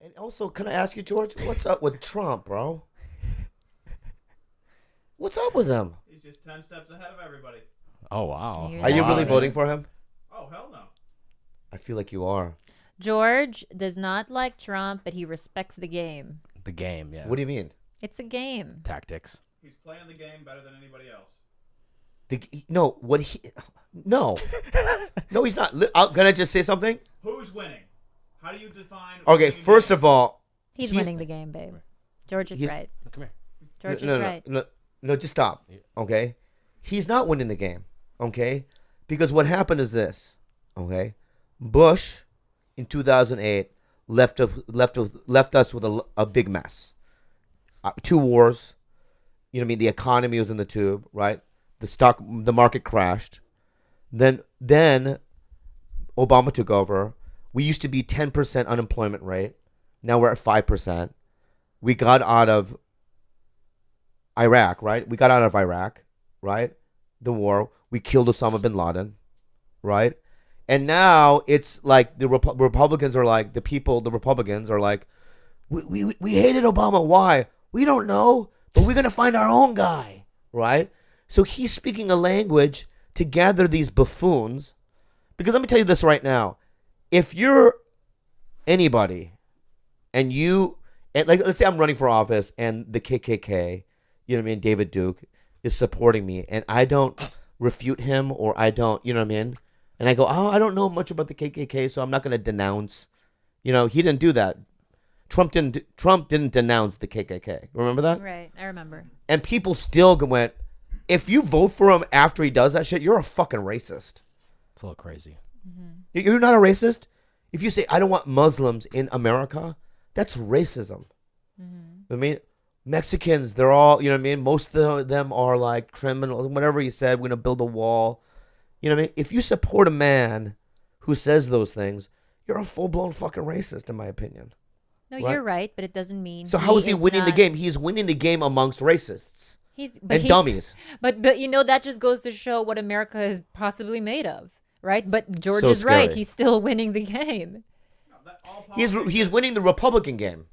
And also, can I ask you, George, what's up with Trump, bro? What's up with him? He's just 10 steps ahead of everybody. Oh, wow. Are you really Wow. voting for him? Oh, hell no. I feel like you are. George does not like Trump, but he respects the game. The game, yeah. What do you mean? It's a game. Tactics. He's playing the game better than anybody else. No, he's not. Can I just say something? Who's winning? How do you define? Okay, first of all, He's winning the game, babe. George is right. Come here. George is right. No, just stop. Okay, he's not winning the game. Okay, because what happened is this. Okay, Bush in 2008 left us with a big mess. 2 wars. You know what I mean? The economy was in the tube, right? The market crashed. Then Obama took over. We used to be 10% unemployment rate. Now we're at 5%. We got out of Iraq, right? Right? The war. We killed Osama bin Laden, right? And now it's like the Republicans are like, the Republicans are like, we hated Obama. Why? We don't know, but we're going to find our own guy, right? So he's speaking a language to gather these buffoons. Because let me tell you this right now. If you're anybody and like, let's say I'm running for office and the KKK, you know what I mean, David Duke is supporting me and I don't refute him or I don't, you know what I mean? And I go, oh, I don't know much about the KKK, so I'm not going to denounce. You know, he didn't do that. Trump didn't denounce the KKK. Remember that? Right, I remember. And people still went, if you vote for him after he does that shit, you're a fucking racist. It's a little crazy. You're not a racist? If you say, I don't want Muslims in America, that's racism. I mean, Mexicans, they're all, you know what I mean? Most of them are like criminals. Whatever he said, we're going to build a wall. You know what I mean? If you support a man who says those things, you're a full-blown fucking racist, in my opinion. No, Right? you're right, but it doesn't mean. So how is he winning the not- game? He's winning the game amongst racists and he's- dummies. But you know that just goes to show what America is possibly made of, right? But George So is right; scary. he's still winning the game. No, all He's politics, winning the Republican game.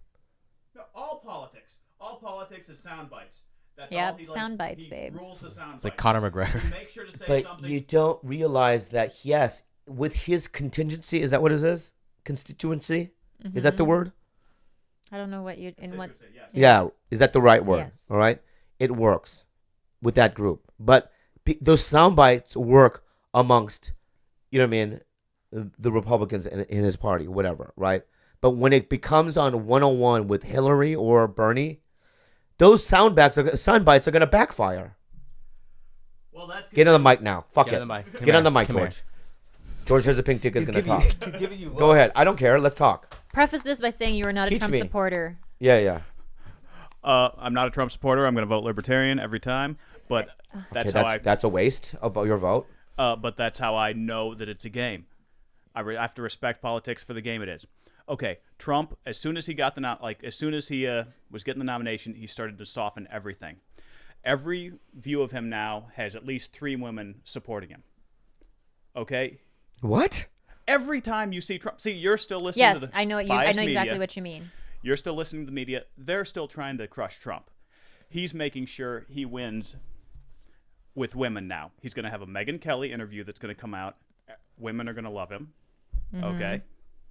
no, all politics. All politics is sound bites. That's Yep, all he, sound bites, he babe. rules the sound It's like bites. Conor McGregor. He makes sure to say But something. you don't realize that, yes, with his contingency, is that what it is? Constituency? Is that the word? I don't know what you in what. Constituency, yes. Yeah. Is that the right word? Yes. All right. It works with that group. But those sound bites work amongst, you know what I mean, the Republicans in his party, whatever, right? But when it becomes on 101 with Hillary or Bernie, those sound bites are going to backfire. Well, that's Get on the mic now. Fuck Get it. on the mic. Come Get on here. the mic, Come here. George. George has a pink ticket. Is going to talk. He's giving you Go ahead. I don't care. Let's talk. Preface this by saying you are not a Teach Trump me. supporter. Yeah. I'm not a Trump supporter. I'm going to vote Libertarian every time. But that's Okay, how that's a waste of your vote. But that's how I know that it's a game. I have to respect politics for the game it is. Okay, Trump. As soon as he got as soon as he was getting the nomination, he started to soften everything. Every view of him now has at least 3 women supporting him. Okay, What? every time you see Trump, you're still listening Yes, to the I know what you. I biased know exactly media. what you mean. You're still listening to the media. They're still trying to crush Trump. He's making sure he wins with women now. He's going to have a Megyn Kelly interview that's going to come out. Women are going to love him. Okay.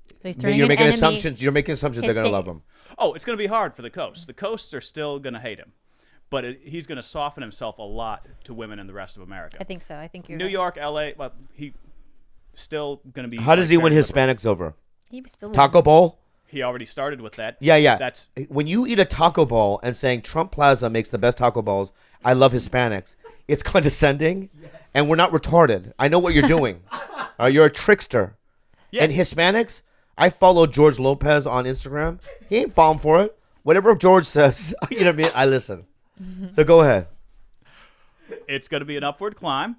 So he's turning You're an making enemy. assumptions. You're making assumptions they're His going to sta- love him. Oh, it's going to be hard for the coast. The coasts are still going to hate him. But he's going to soften himself a lot to women in the rest of America. I think so. I think you're. New right. York, L.A., but he still going to be. How does he win very liberal. Hispanics over? He was still Taco Bowl? He already started with that. Yeah. That's when you eat a taco ball and saying Trump Plaza makes the best taco balls. I love Hispanics. It's condescending, and we're not retarded. I know what you're doing. You're a trickster. yes. And Hispanics, I follow George Lopez on Instagram. He ain't falling for it. Whatever George says, you know what I mean? I listen. So go ahead. It's going to be an upward climb.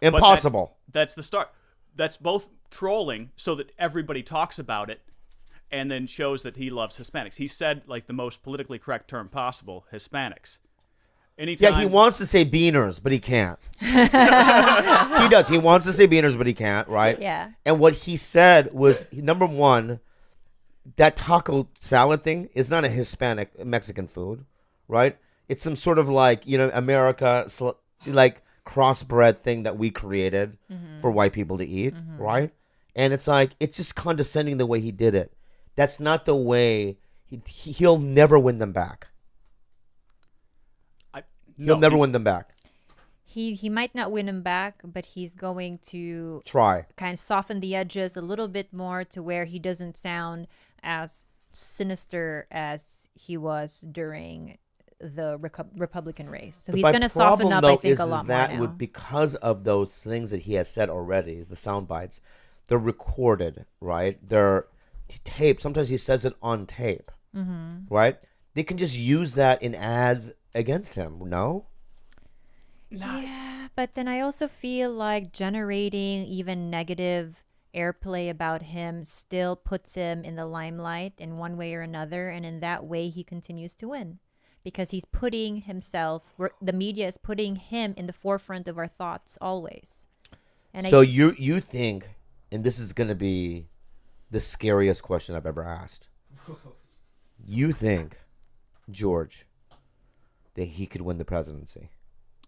but Impossible. That's the start. That's both trolling so that everybody talks about it and then shows that he loves Hispanics. He said like the most politically correct term possible, Hispanics. Anytime, Yeah, he wants to say beaners, but he can't. He does. He wants to say beaners, but he can't, right? Yeah. And what he said was, number one, that taco salad thing is not a Hispanic Mexican food, right? It's some sort of like, America like crossbred thing that we created for white people to eat, right? And it's like, it's just condescending the way he did it. That's not the way. He'll never win them back. He'll never win them back. He might not win him back, but he's going to Try. kind of soften the edges a little bit more to where he doesn't sound as sinister as he was during the Republican race. So he's going to soften up, I think, a lot more now. Because of those things that he has said already, the sound bites, they're recorded, right? They're taped. Sometimes he says it on tape, right? They can just use that in ads against him, no? Yeah, but then I also feel like generating even negative airplay about him still puts him in the limelight in one way or another, and in that way he continues to win because he's putting himself, the media is putting him in the forefront of our thoughts always. And so you think, and this is going to be the scariest question I've ever asked, you think, George, that he could win the presidency?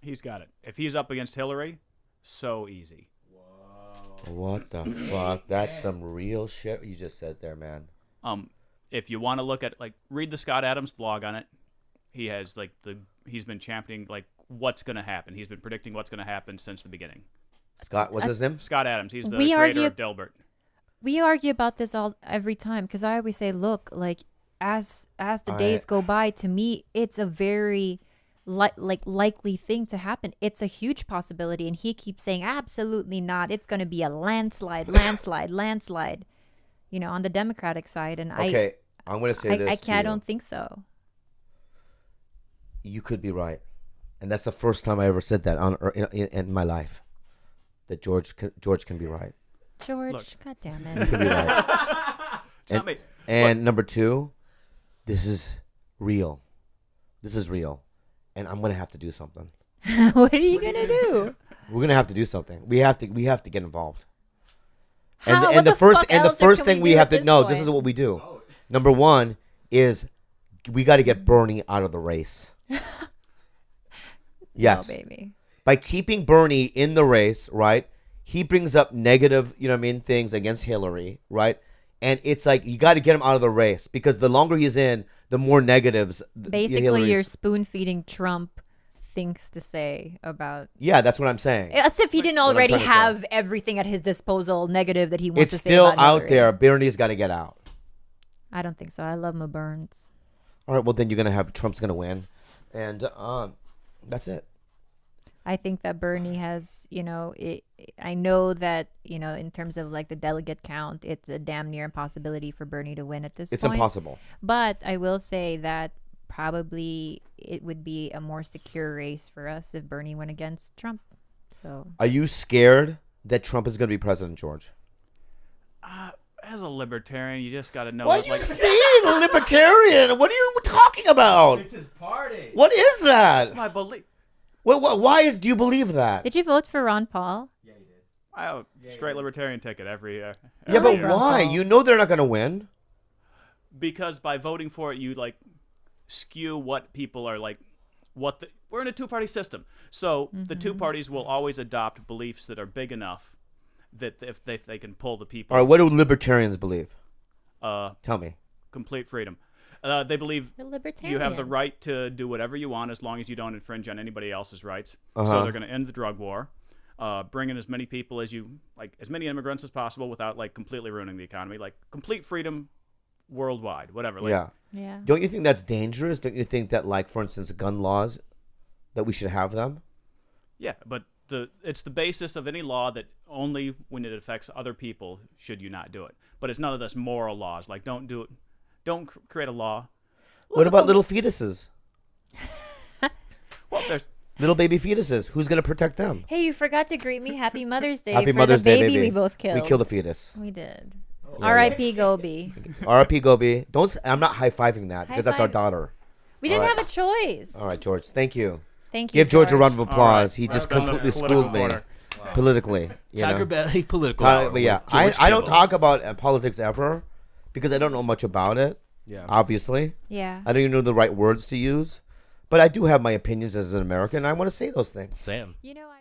He's got it. If he's up against Hillary, so easy. What the fuck? That's some real shit you just said there, man. If you want to look at read the Scott Adams blog on it. He has he's been championing what's going to happen. He's been predicting what's going to happen since the beginning. Scott, what's his name? Scott Adams. He's the creator of Dilbert. We argue about this every time because I always say, look, as the days go by, to me, it's a very likely thing to happen. It's a huge possibility, and he keeps saying absolutely not. It's going to be a landslide, landslide. On the Democratic side, and I'm going to say this. I don't think so. You could be right, and that's the first time I ever said that in my life. That George can be right. George, Look. God damn He it! can be right. Tell me. And number two, this is real. This is real. And I'm gonna have to do something. What are you gonna do? We're gonna have to do something. We have to get involved. How? And What the the first fuck and the else first can thing we we do have at to this know. This point? is what we do. Number one is we got to get Bernie out of the race. Yes, No, baby. by keeping Bernie in the race, right? He brings up negative, things against Hillary, right? And it's like you got to get him out of the race because the longer he's in, the more negatives. Basically, you're spoon feeding Trump things to say about. Yeah, that's what I'm saying. As if he didn't I'm already trying to say. have everything at his disposal negative that he wants It's to say still about out Hillary. there. Bernie's got to get out. I don't think so. I love my Burns. All right, well then you're gonna have Trump's gonna win, and that's it. I think that Bernie has, I know that, in terms of the delegate count, it's a damn near impossibility for Bernie to win at this It's point. impossible. But I will say that probably it would be a more secure race for us if Bernie went against Trump. So Are you scared that Trump is gonna be president, George? As a libertarian, you just got to know. What are you saying, libertarian? What are you talking about? It's his party. What is that? That's my belief. Why do you believe that? did you vote for Ron Paul? Yeah, he did. I have a straight libertarian ticket every Yeah, every but year. why? You know they're not gonna win. Because by voting for it, you skew what people are we're in a two-party system. So the two parties will always adopt beliefs that are big enough that if they can pull the people. All right, what do libertarians believe? Tell me. Complete freedom. They believe You're libertarian. you have the right to do whatever you want as long as you don't infringe on anybody else's rights. Uh-huh. So they're going to end the drug war, bring in as many people as as many immigrants as possible without completely ruining the economy. Complete freedom worldwide, whatever. Yeah. Yeah. Don't you think that's dangerous? Don't you think that, for instance, gun laws, that we should have them? Yeah, but it's the basis of any law that only when it affects other people should you not do it. But it's none of this moral laws. Don't do it. Don't create a law. What about little fetuses? Well, there's Little baby fetuses. Who's gonna protect them? Hey, you forgot to greet me. Happy Mother's Day Happy for Mother's the Day, baby baby. we both killed. We killed a fetus. We did. Yeah, R.I.P. Gobi. R.I.P. Gobi. I'm not high fiving that because that's our High-five. daughter. We didn't All right. have a choice. All right, George. Thank you. Thank you. Give George a round of All applause. right. He just Well done, completely political schooled me corner. politically. You Tiger know? Belly political. But yeah, George I don't Kimball. talk about politics ever because I don't know much about it. Yeah. Obviously, Yeah. I don't even know the right words to use, but I do have my opinions as an American. And I want to say those things. Sam. You know, I